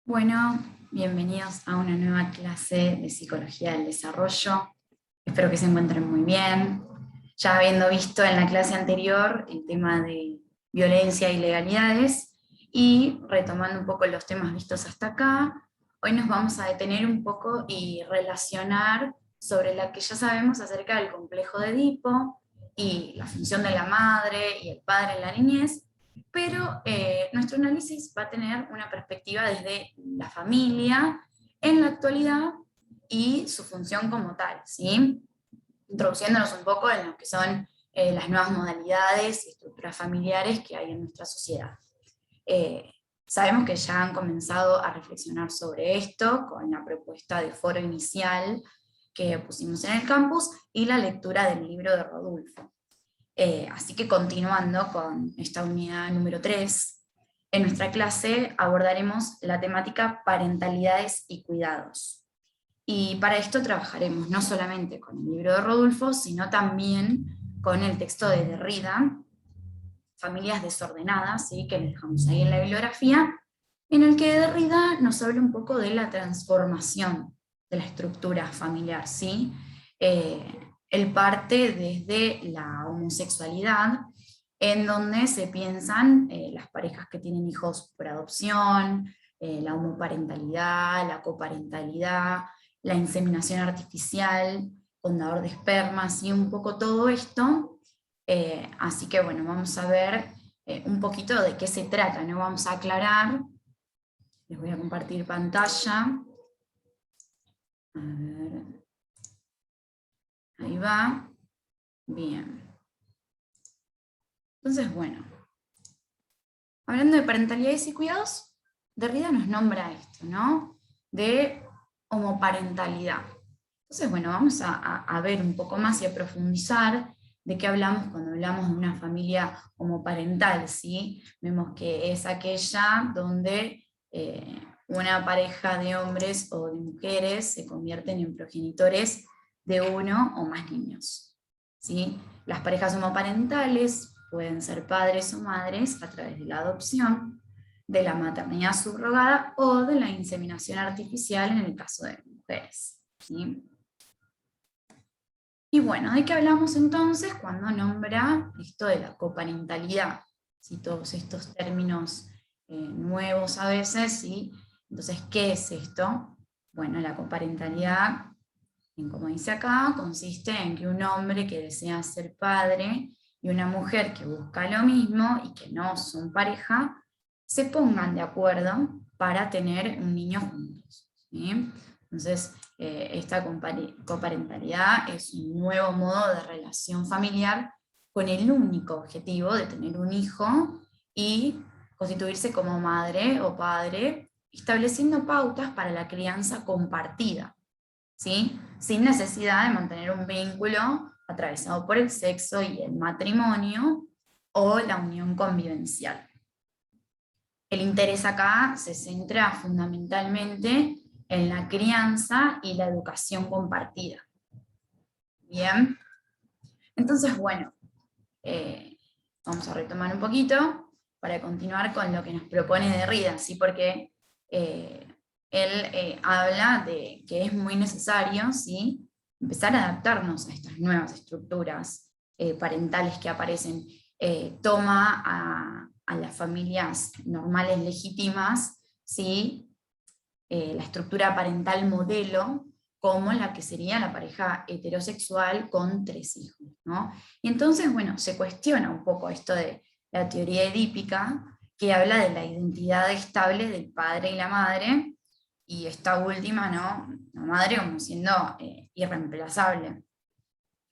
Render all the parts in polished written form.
Bueno, bienvenidos a una nueva clase de Psicología del Desarrollo. Espero que se encuentren muy bien. Ya habiendo visto en la clase anterior el tema de violencia y legalidades, y retomando un poco los temas vistos hasta acá, hoy nos vamos a detener un poco y relacionar sobre lo que ya sabemos acerca del complejo de Edipo y la función de la madre y el padre en la niñez, pero nuestro análisis va a tener una perspectiva desde la familia en la actualidad y su función como tal, ¿sí? Introduciéndonos un poco en lo que son las nuevas modalidades y estructuras familiares que hay en nuestra sociedad. Eh, Sabemos que ya han comenzado a reflexionar sobre esto con la propuesta de foro inicial que pusimos en el campus y la lectura del libro de Rodulfo. Así que continuando con esta unidad número 3, en nuestra clase abordaremos la temática parentalidades y cuidados. Y para esto trabajaremos no solamente con el libro de Rodulfo, sino también con el texto de Derrida, Familias desordenadas, ¿sí? Que dejamos ahí en la bibliografía, en el que Derrida nos habla un poco de la transformación de la estructura familiar, ¿sí? Él parte desde la homosexualidad, en donde se piensan las parejas que tienen hijos por adopción, la homoparentalidad, la coparentalidad, la inseminación artificial, con dador de espermas, y un poco todo esto. Así que bueno, vamos a ver un poquito de qué se trata, ¿no? Vamos a aclarar. Les voy a compartir pantalla. A ver. Ahí va. Bien. Entonces, bueno, hablando de parentalidades y cuidados, Derrida nos nombra esto, ¿no? De homoparentalidad. Entonces, bueno, vamos a ver un poco más y a profundizar de qué hablamos cuando hablamos de una familia homoparental, ¿sí? Vemos que es aquella donde una pareja de hombres o de mujeres se convierten en progenitores de uno o más niños, ¿sí? Las parejas homoparentales pueden ser padres o madres a través de la adopción, de la maternidad subrogada o de la inseminación artificial en el caso de mujeres, ¿sí? Y bueno, ¿de qué hablamos entonces cuando nombra esto de la coparentalidad? ¿Sí? Todos estos términos nuevos a veces, ¿sí? Entonces, ¿qué es esto? Bueno, la coparentalidad, como dice acá, consiste en que un hombre que desea ser padre y una mujer que busca lo mismo y que no son pareja, se pongan de acuerdo para tener un niño juntos, ¿sí? Entonces, esta coparentalidad es un nuevo modo de relación familiar con el único objetivo de tener un hijo y constituirse como madre o padre, estableciendo pautas para la crianza compartida, ¿sí? Sin necesidad de mantener un vínculo atravesado por el sexo y el matrimonio o la unión convivencial. El interés acá se centra fundamentalmente en la crianza y la educación compartida. Bien, entonces bueno, vamos a retomar un poquito para continuar con lo que nos propone Derrida, ¿sí? Porque él habla de que es muy necesario, ¿sí?, empezar a adaptarnos a estas nuevas estructuras parentales que aparecen. Toma a las familias normales legítimas, ¿sí?, la estructura parental modelo como la que sería la pareja heterosexual con 3 hijos, ¿no? Y entonces, bueno, se cuestiona un poco esto de la teoría edípica, que habla de la identidad estable del padre y la madre, y esta última, ¿no?, la madre como siendo irreemplazable.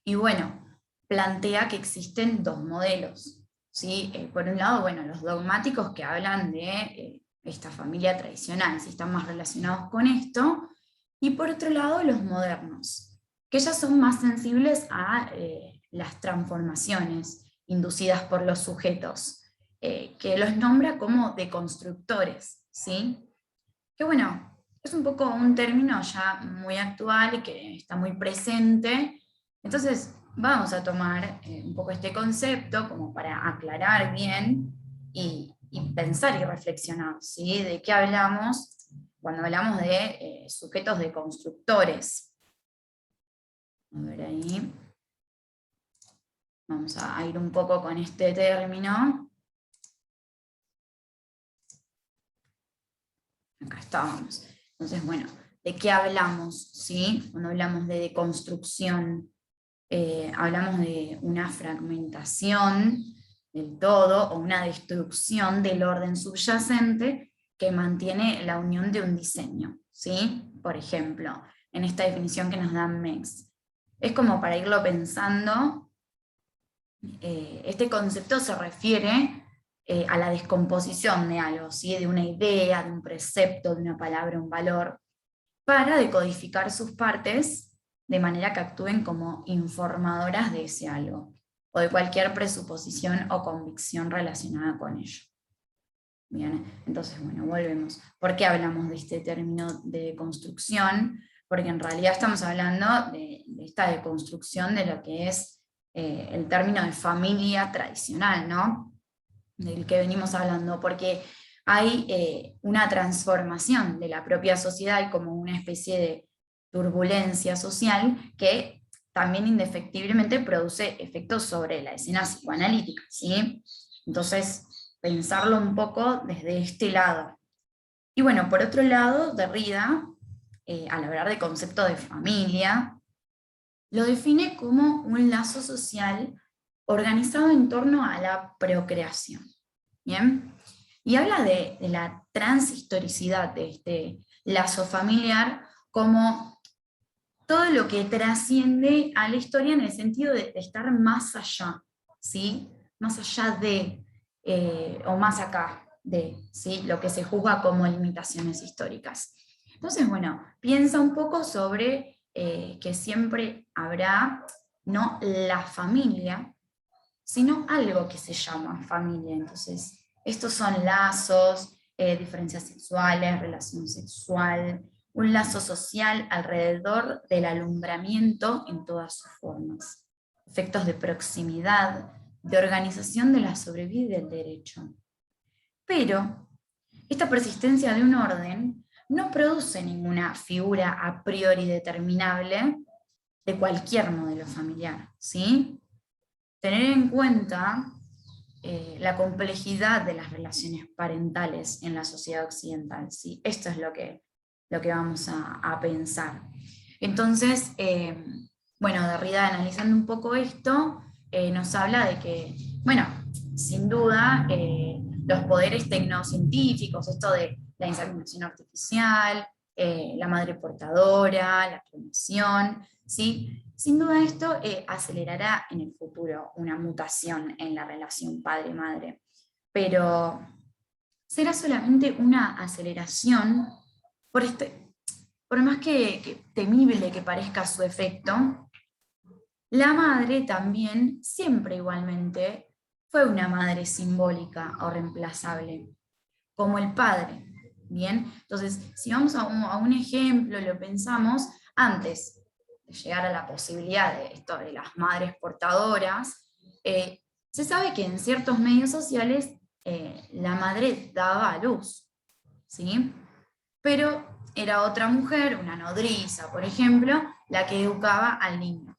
Y bueno, plantea que existen dos modelos, ¿sí? Por un lado, bueno, los dogmáticos que hablan de esta familia tradicional, si están más relacionados con esto, y por otro lado los modernos, que ya son más sensibles a las transformaciones inducidas por los sujetos, que los nombra como deconstructores, ¿sí? Que bueno, es un poco un término ya muy actual y que está muy presente. Entonces vamos a tomar un poco este concepto como para aclarar bien y pensar y reflexionar, ¿sí?, de qué hablamos cuando hablamos de sujetos deconstructores. A ver ahí. Vamos a ir un poco con este término. Acá estábamos. Entonces, bueno, ¿de qué hablamos? ¿Sí? Cuando hablamos de deconstrucción, hablamos de una fragmentación del todo o una destrucción del orden subyacente que mantiene la unión de un diseño, ¿sí? Por ejemplo, en esta definición que nos da Mex. Es como para irlo pensando, este concepto se refiere a la descomposición de algo, ¿sí? De una idea, de un precepto, de una palabra, un valor, para decodificar sus partes de manera que actúen como informadoras de ese algo, o de cualquier presuposición o convicción relacionada con ello. Bien, entonces, bueno, volvemos. ¿Por qué hablamos de este término de construcción? Porque en realidad estamos hablando de esta deconstrucción de lo que es el término de familia tradicional, ¿no? Del que venimos hablando, porque hay una transformación de la propia sociedad y como una especie de turbulencia social que también indefectiblemente produce efectos sobre la escena psicoanalítica, ¿sí? Entonces, pensarlo un poco desde este lado. Y bueno, por otro lado, Derrida, al hablar de concepto de familia, lo define como un lazo social organizado en torno a la procreación. ¿Bien? Y habla de la transhistoricidad de este lazo familiar como todo lo que trasciende a la historia en el sentido de estar más allá, ¿sí? Más allá de, o más acá de, ¿sí? Lo que se juzga como limitaciones históricas. Entonces, bueno, piensa un poco sobre que siempre habrá no la familia, sino algo que se llama familia. Entonces, estos son lazos, diferencias sexuales, relación sexual, un lazo social alrededor del alumbramiento en todas sus formas, efectos de proximidad, de organización de la sobrevida y del derecho. Pero esta persistencia de un orden no produce ninguna figura a priori determinable de cualquier modelo familiar, ¿sí? Tener en cuenta la complejidad de las relaciones parentales en la sociedad occidental, ¿sí? Esto es lo que vamos a pensar. Entonces, bueno, Derrida, analizando un poco esto, nos habla de que, bueno, sin duda, los poderes tecnocientíficos, esto de la inseminación artificial, la madre portadora, la clonación, ¿sí? Sin duda esto acelerará en el futuro una mutación en la relación padre-madre, pero será solamente una aceleración por más que temible que parezca su efecto. La madre también, siempre igualmente, fue una madre simbólica o reemplazable, como el padre. Bien, entonces, si vamos a un ejemplo, lo pensamos antes de llegar a la posibilidad de esto de las madres portadoras, se sabe que en ciertos medios sociales la madre daba a luz, ¿sí? Pero era otra mujer, una nodriza, por ejemplo, la que educaba al niño.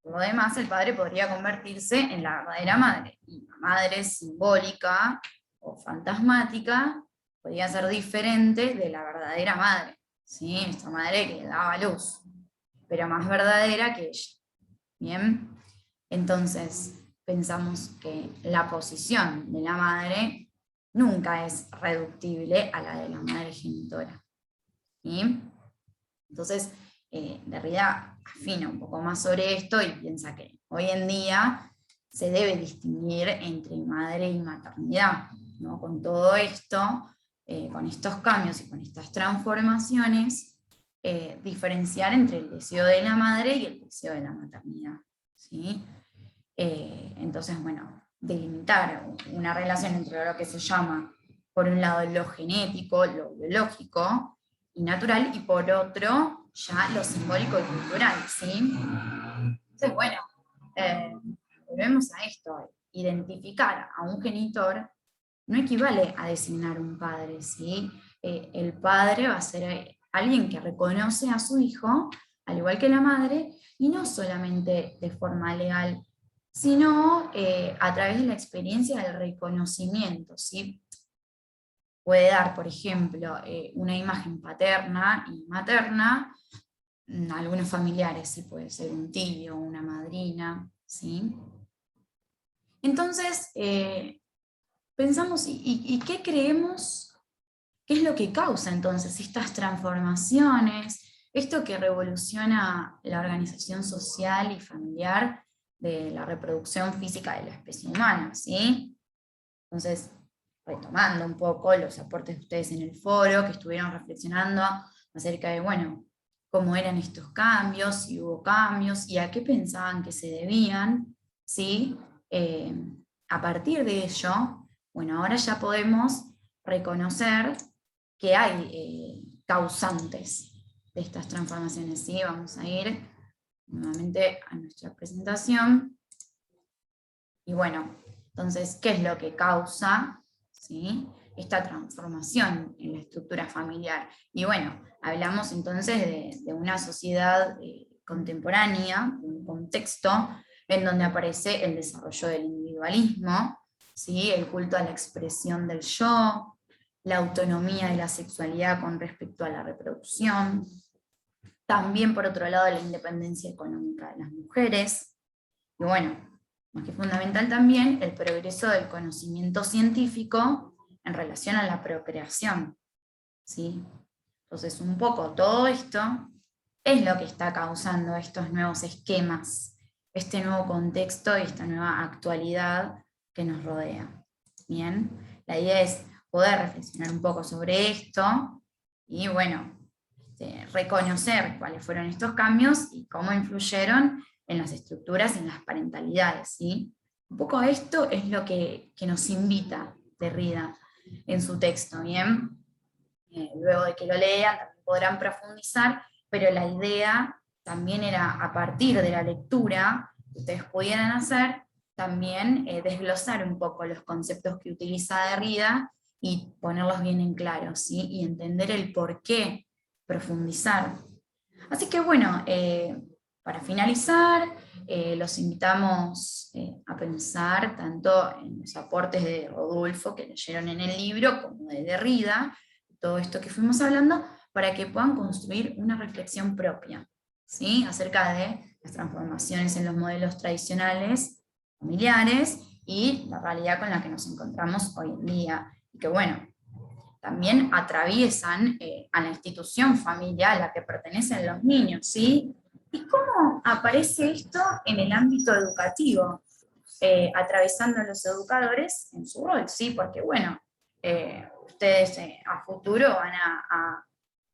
Por lo demás, el padre podría convertirse en la verdadera madre, y la madre simbólica o fantasmática podía ser diferente de la verdadera madre, ¿sí? Esta madre que daba luz, pero más verdadera que ella. ¿Bien? Entonces, pensamos que la posición de la madre nunca es reductible a la de la madre genitora. ¿Sí? Entonces, Derrida afina un poco más sobre esto y piensa que hoy en día se debe distinguir entre madre y maternidad, ¿no? Con todo esto, con estos cambios y con estas transformaciones, diferenciar entre el deseo de la madre y el deseo de la maternidad, ¿sí? Entonces, bueno, delimitar una relación entre lo que se llama, por un lado, lo genético, lo biológico y natural, y por otro, ya lo simbólico y cultural, ¿sí? Entonces, bueno, volvemos a esto, identificar a un genitor no equivale a designar un padre, ¿sí? el padre va a ser alguien que reconoce a su hijo, al igual que la madre, y no solamente de forma legal, sino a través de la experiencia del reconocimiento, ¿sí? Puede dar, por ejemplo, una imagen paterna y materna, algunos familiares, sí, puede ser un tío, una madrina, ¿sí? Entonces, pensamos, ¿y qué creemos? ¿Qué es lo que causa entonces estas transformaciones? Esto que revoluciona la organización social y familiar de la reproducción física de la especie humana, ¿sí? Entonces, retomando un poco los aportes de ustedes en el foro, que estuvieron reflexionando acerca de, bueno, cómo eran estos cambios, si hubo cambios y a qué pensaban que se debían, ¿sí? Eh, a partir de ello, bueno, ahora ya podemos reconocer que hay causantes de estas transformaciones, ¿sí? Vamos a ir nuevamente a nuestra presentación. Y bueno, entonces, ¿qué es lo que causa, ¿sí?, esta transformación en la estructura familiar? Y bueno, hablamos entonces de una sociedad contemporánea, un contexto en donde aparece el desarrollo del individualismo, ¿sí?, el culto a la expresión del yo, la autonomía de la sexualidad con respecto a la reproducción, también por otro lado la independencia económica de las mujeres, y bueno, más que fundamental también el progreso del conocimiento científico en relación a la procreación, ¿sí? Entonces, un poco todo esto es lo que está causando estos nuevos esquemas, este nuevo contexto y esta nueva actualidad que nos rodea. Bien, la idea es poder reflexionar un poco sobre esto y, bueno, reconocer cuáles fueron estos cambios y cómo influyeron en las estructuras y en las parentalidades, ¿sí? Un poco esto es lo que nos invita Derrida en su texto, ¿bien? Luego de que lo lean también podrán profundizar, pero la idea también era, a partir de la lectura que ustedes pudieran hacer, también desglosar un poco los conceptos que utiliza Derrida y ponerlos bien en claro, ¿sí? Y entender el por qué profundizar. Así que bueno, para finalizar, los invitamos a pensar tanto en los aportes de Rodolfo que leyeron en el libro, como de Derrida, todo esto que fuimos hablando, para que puedan construir una reflexión propia, ¿sí?, acerca de las transformaciones en los modelos tradicionales familiares y la realidad con la que nos encontramos hoy en día. Y que bueno, también atraviesan a la institución familiar a la que pertenecen los niños, ¿sí? ¿Y cómo aparece esto en el ámbito educativo? Atravesando a los educadores en su rol, ¿sí? Porque, bueno, ustedes a futuro van a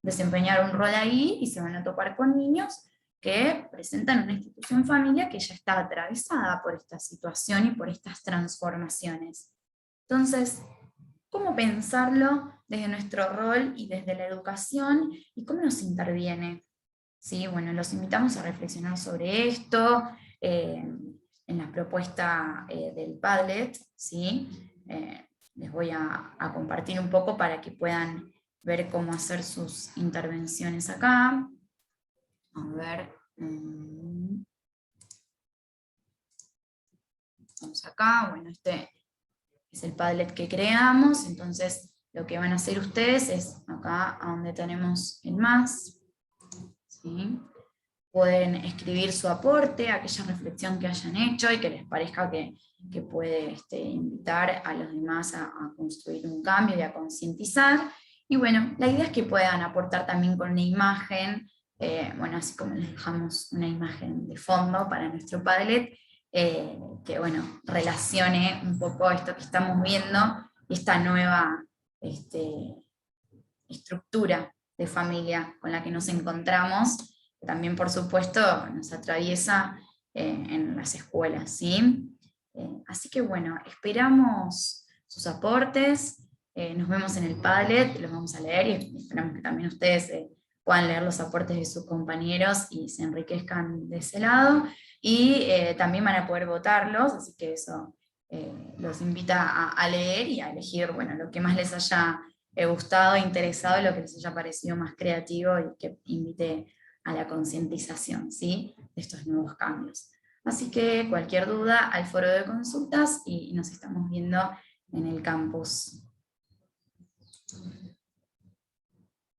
desempeñar un rol ahí y se van a topar con niños que presentan una institución familiar que ya está atravesada por esta situación y por estas transformaciones. Entonces, ¿cómo pensarlo desde nuestro rol y desde la educación y cómo nos interviene? ¿Sí? Bueno, los invitamos a reflexionar sobre esto en la propuesta del Padlet, ¿sí? Les voy a compartir un poco para que puedan ver cómo hacer sus intervenciones acá. A ver. Vamos acá, bueno, este es el Padlet que creamos, entonces lo que van a hacer ustedes es acá a donde tenemos el más, ¿sí? Pueden escribir su aporte, aquella reflexión que hayan hecho y que les parezca que puede invitar a los demás a construir un cambio y a concientizar. Y bueno, la idea es que puedan aportar también con una imagen, bueno, así como les dejamos una imagen de fondo para nuestro Padlet, que bueno, relacione un poco esto que estamos viendo y esta nueva estructura de familia con la que nos encontramos, que también por supuesto nos atraviesa en las escuelas, ¿sí? Así que bueno, esperamos sus aportes, nos vemos en el Padlet, los vamos a leer y esperamos que también ustedes puedan leer los aportes de sus compañeros y se enriquezcan de ese lado, y también van a poder votarlos, así que eso los invita a leer y a elegir, bueno, lo que más les haya gustado, interesado en lo que les haya parecido más creativo y que invite a la concientización, ¿sí?, de estos nuevos cambios. Así que cualquier duda al foro de consultas y nos estamos viendo en el campus.